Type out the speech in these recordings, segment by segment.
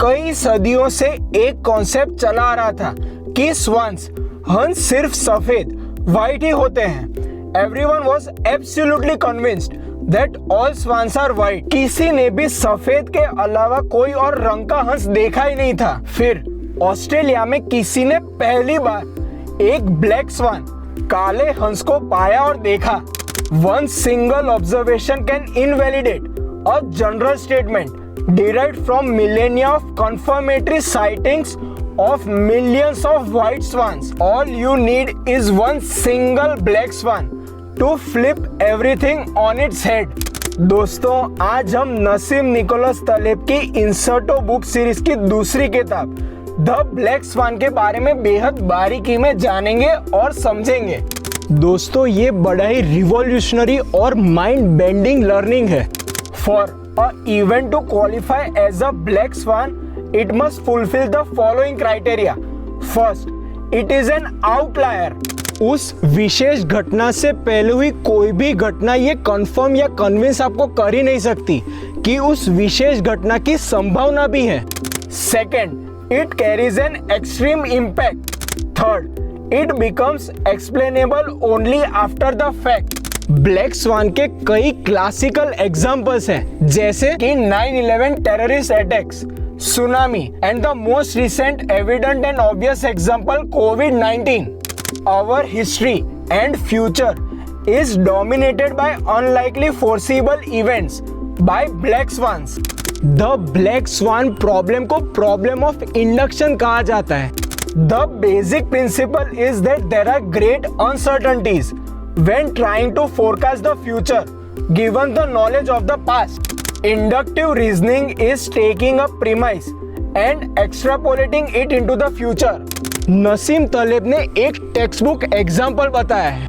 कई सदियों से एक कॉन्सेप्ट चला आ रहा था कि स्वंस हंस सिर्फ सफेद व्हाइट ही होते हैं। Everyone was absolutely convinced that all swans are white. किसी ने भी सफेद के अलावा कोई और रंग का हंस देखा ही नहीं था। फिर ऑस्ट्रेलिया में किसी ने पहली बार एक ब्लैक स्वान काले हंस को पाया और देखा। One single observation can invalidate a general statement derived from millennia of confirmatory sightings of millions of white swans. All you need is one single black swan to flip everything on its head. दोस्तों, आज हम Naseem Nicholas तलेब की इंसर्टो book series की दूसरी किताब the black swan के बारे में बेहद बारीकी में जानेंगे और समझेंगे। दोस्तों, ये बड़ा ही रिवॉल्यूशनरी और माइंड बेंडिंग लर्निंग है। For an event to qualify as a black swan, it must fulfill the following criteria. First, it is an outlier. उस विशेष घटना से पहले हुई कोई भी घटना ये कंफर्म या कन्विंस आपको कर ही नहीं सकती कि उस विशेष घटना की संभावना भी है। Second, it carries an extreme impact. Third, it becomes explainable only after the fact. Black swan के कई क्लासिकल एग्जाम्पल्स हैं, जैसे कि 9/11 terrorist attacks, tsunami and the most recent evident and obvious example कोविड-19। Our history and future is dominated by unlikely forcible events by black swans. The black swan problem को problem of induction कहा जाता है। The basic principle is that there are great uncertainties when trying to forecast the future given the knowledge of the past. Inductive reasoning is taking a premise and extrapolating it into the future. Naseem तलेब ने एक text book example बताया है।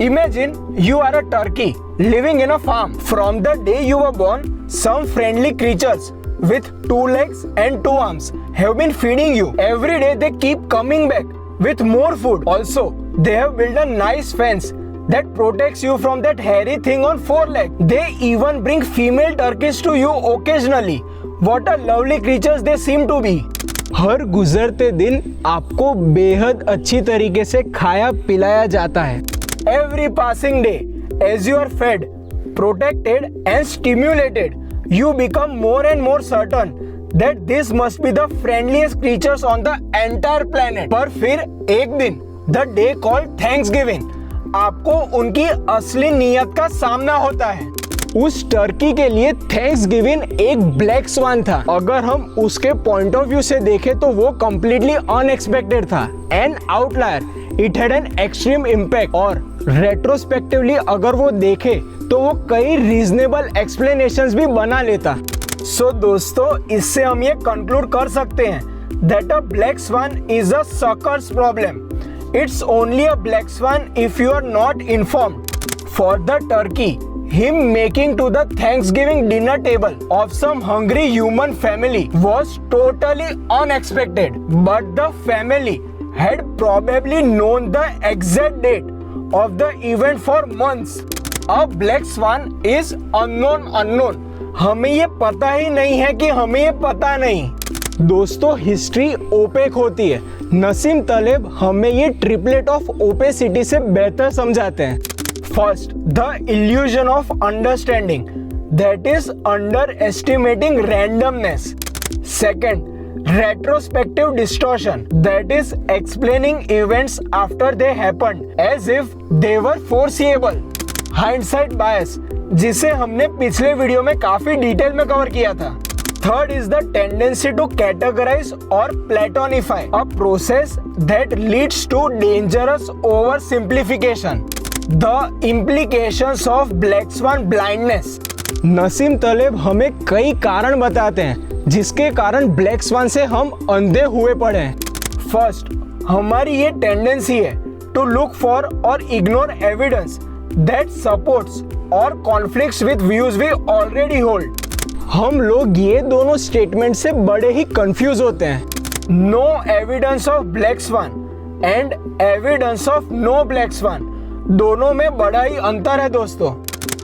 Imagine you are a turkey living in a farm. From the day you were born, some friendly creatures with 2 legs and 2 arms have been feeding you. Every day they keep coming back with more food. Also, they have built a nice fence that protects you from that hairy thing on 4 legs. They even bring female turkeys to you occasionally. What a lovely creatures they seem to be. हर गुजरते दिन आपको बेहद अच्छी तरीके से खाया पिलाया जाता है। Every passing day, as you are fed, protected and stimulated, you become more and more certain that this must be the friendliest creatures on the entire planet. पर फिर एक दिन, the day called Thanksgiving, आपको उनकी असली नीयत का सामना होता है। उस टर्की के लिए थैंक्सगिविंग एक ब्लैक स्वान था। अगर हम उसके पॉइंट ऑफ व्यू से देखें तो वो कंप्लीटली अनएक्सपेक्टेड था, N outlier, it had an extreme impact. और रेट्रोस्पेक्टिवली अगर वो देखे तो वो कई रीजनेबल एक्सप्लेनेशंस भी बना लेता। सो दोस्तों, इससे हम ये कंक्लूड कर सकते हैं that a black swan is a sucker's problem. It's only a black swan if you are not informed. For the turkey, him making to the Thanksgiving dinner table of some hungry human family was totally unexpected. But the family had probably known the exact date of the event for months. A black swan is unknown. हमें ये पता ही नहीं है कि हमें ये पता नहीं। दोस्तों, हिस्ट्री ओपेक होती है। नसीम तलेब हमें ये ट्रिपलेट ऑफ ओपेसिटी से बेहतर समझाते हैं। First, the illusion of understanding, that is underestimating randomness. Second, retrospective distortion, that is explaining events after they happened as if they were foreseeable. Hindsight bias, जिसे हमने पिछले वीडियो में काफी detail में कवर किया था। Third is the tendency to categorize or platonify, a process that leads to dangerous oversimplification. The implications of black swan blindness. Naseem तलेब हमें कई कारण बताते हैं जिसके कारण ब्लैक स्वान से हम अंधे हुए पड़े हैं। फर्स्ट, हमारी ये टेंडेंसी है टू लुक फॉर और इग्नोर एविडेंस दैट सपोर्ट्स और conflicts with views we already hold. हम लोग ये दोनों स्टेटमेंट से बड़े ही कंफ्यूज होते हैं। No evidence of black swan and evidence of no black swan, दोनों में बड़ा ही अंतर है दोस्तों।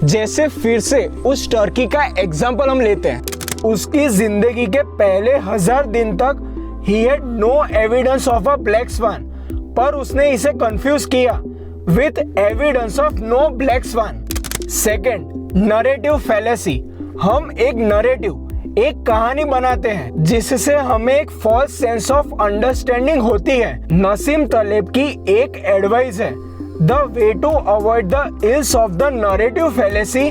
जैसे फिर से उस टर्की का एग्जाम्पल हम लेते हैं। उसकी जिंदगी के पहले 1000 दिन तक he had no evidence of a black swan, पर उसने इसे कंफ्यूज किया with evidence of no black swan. Second, narrative fallacy. हम एक नरेटिव, एक कहानी बनाते हैं जिससे हमें एक फॉल्स सेंस ऑफ अंडरस्टैंडिंग होती है. नसीम तलेब की एक एडवाइस है, the way to avoid the ills of the narrative fallacy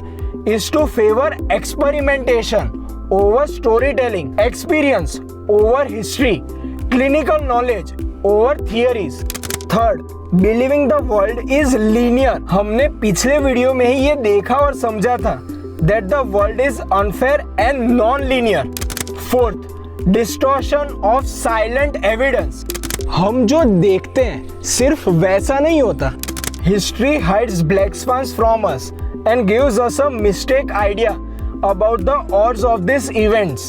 is to favour experimentation over storytelling, experience over history, clinical knowledge over theories. Third, believing the world is linear. हमने पिछले video में ही ये देखा और समझा था that the world is unfair and non-linear. Fourth, distortion of silent evidence. हम जो देखते हैं सिर्फ वैसा नहीं होता. History hides black swans from us and gives us a mistake idea about the odds of these events.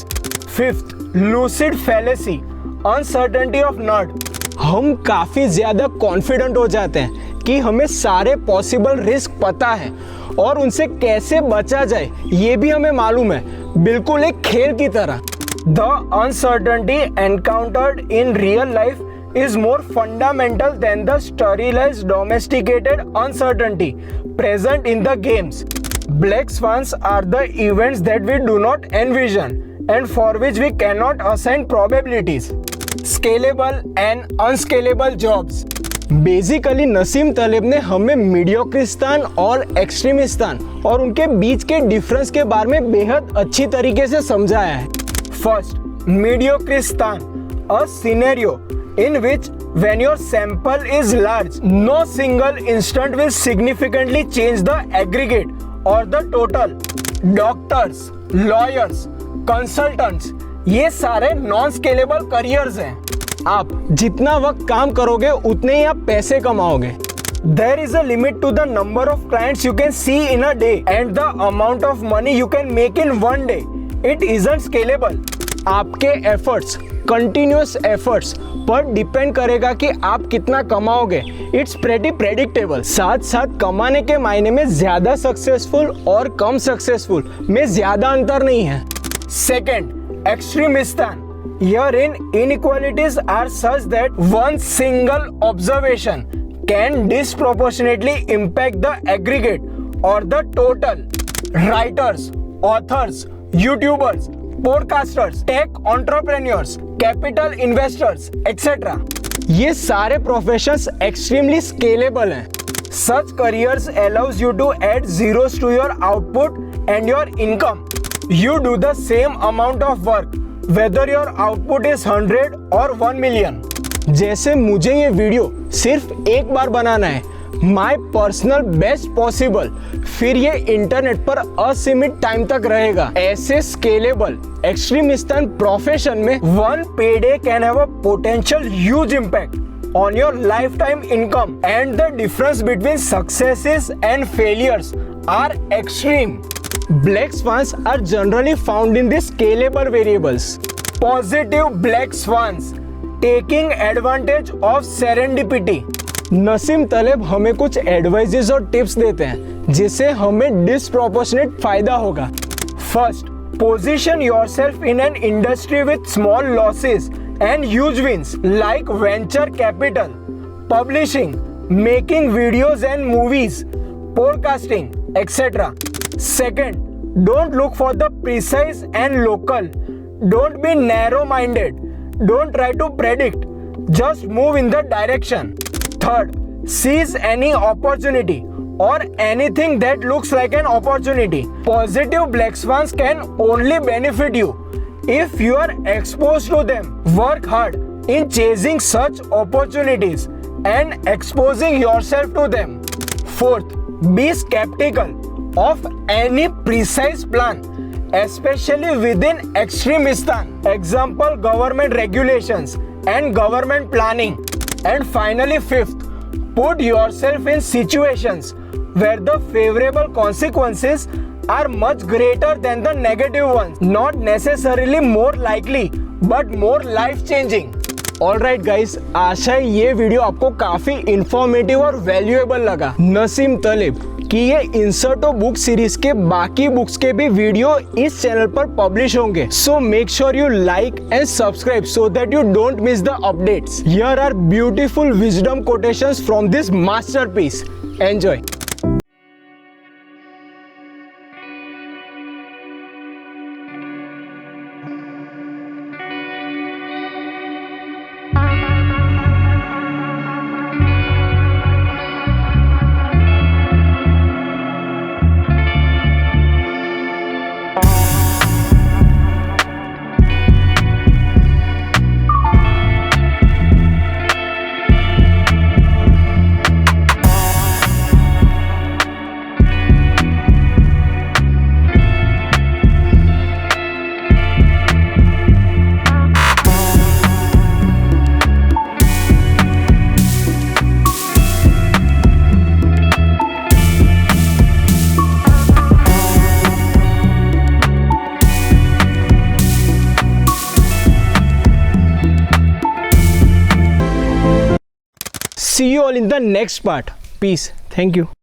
Fifth, lucid fallacy, uncertainty of nerd. हम काफी ज्यादा कॉन्फिडेंट हो जाते हैं कि हमें सारे पॉसिबल रिस्क पता है और उनसे कैसे बचा जाए ये भी हमें मालूम है, बिल्कुल एक खेल की तरह. The uncertainty encountered in real life is more fundamental than the sterilized domesticated uncertainty present in the games. Black swans are the events that we do not envision and for which we cannot assign probabilities. Scalable and unscalable jobs. Basically Naseem तलेब ने हमें Mediocristan और Extremistan और उनके बीच के difference के बारे में बेहद अच्छी तरीके से समझाया है. First, Mediocristan, a scenario in which when your sample is large, no single instant will significantly change the aggregate or the total. Doctors, lawyers, consultants, ये सारे नॉन स्केलेबल करियर्स हैं. आप जितना वक्त काम करोगे उतने ही आप पैसे कमाओगे. There is a limit to the number of clients you can see in a day and the amount of money you can make in one day. It isn't scalable. आपके एफर्ट्स, कंटिन्यूअस एफर्ट्स पर depend करेगा कि आप कितना कमाओगे. It's pretty predictable. साथ साथ कमाने के मायने में ज्यादा सक्सेसफुल और कम सक्सेसफुल में ज्यादा अंतर नहीं है. Second, Extremistan. Herein inequalities are such that one single observation can disproportionately impact the aggregate or the total. Writers, authors, YouTubers, podcasters, tech entrepreneurs, capital investors, etc. ये सारे professions extremely scalable हैं. Such careers allows you to add zeros to your output and your income. You do the same amount of work, whether your output is 100 or 1 million. जैसे मुझे ये video सिर्फ एक बार बनाना है, my personal best possible, फिर ये internet पर असीमित टाइम तक रहेगा. ऐसे स्केलेबल एक्सट्रीमिस्तान प्रोफेशन में one pay day can have a potential huge impact on your life time income and the difference between successes and failures are extreme. Black swans are generally found in the scalable variables. Positive black swans, taking advantage of serendipity. Naseem तलेब हमें कुछ advises और tips देते हैं जिससे हमें disproportionate फायदा होगा. First, position yourself in an industry with small losses and huge wins like venture capital, publishing, making videos and movies, podcasting, etcetera. Second, don't look for the precise and local. Don't be narrow-minded. Don't try to predict. Just move in the direction. Third, seize any opportunity or anything that looks like an opportunity. Positive black swans can only benefit you if you are exposed to them. Work hard in chasing such opportunities and exposing yourself to them. Fourth, be skeptical of any precise plan, especially within extremistan. Example, government regulations and government planning. And finally, fifth, put yourself in situations where the favorable consequences are much greater than the negative ones. Not necessarily more likely, but more life-changing. Alright guys, आशा है ये video आपको काफी informative और valuable लगा. नसीम तलेब कि ये इंसर्टो book series के बाकी बुक्स के भी वीडियो इस चैनल पर पब्लिश होंगे. So make sure you like and subscribe so that you don't miss the updates. Here are beautiful wisdom quotations from this masterpiece. Enjoy. See you all in the next part. Peace. Thank you.